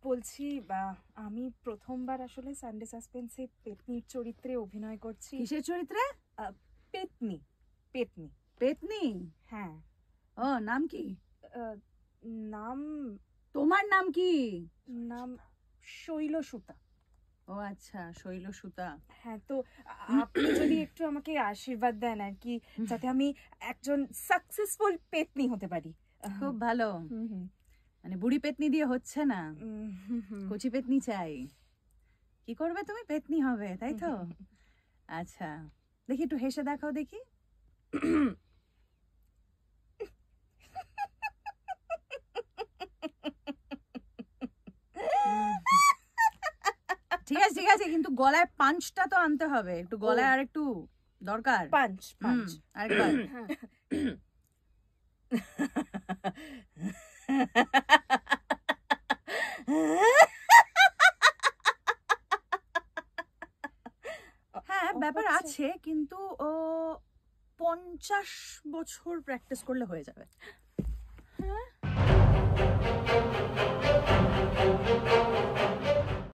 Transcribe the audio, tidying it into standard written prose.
বলছি আমি প্রথমবার আসলে সানডে সাসপেন্সে পেতনির চরিত্রে অভিনয় করছি। কিসের চরিত্রে? পেতনি। পেতনি। পেতনি? হ্যাঁ। ও, নাম কি? নাম? তোমার নাম কি? নাম শৈলসুতা। ও আচ্ছা, শৈলসুতা। হ্যাঁ, তো আপনি যদি একটু আমাকে আশীর্বাদ দেন আর কি, যাতে আমি একজন সাকসেসফুল পেতনি হতে পারি। খুব ভালো। মানে বুড়ি পেতনি দিয়ে হচ্ছে না, কচি পেতনি চাই। কি করবে তুমি? পেতনি হবে, তাই তো? আচ্ছা, দেখি একটু হেসে দেখাও দেখি। ঠিক আছে ঠিক আছে, কিন্তু গলায় পাঞ্চটা তো আনতে হবে, একটু গলায় আর একটু দরকার। পাঞ্চ পাঞ্চ আরেকবার। হ্যাঁ, ব্যাপার আছে, কিন্তু 50 বছর প্র্যাকটিস করলে হয়ে যাবে।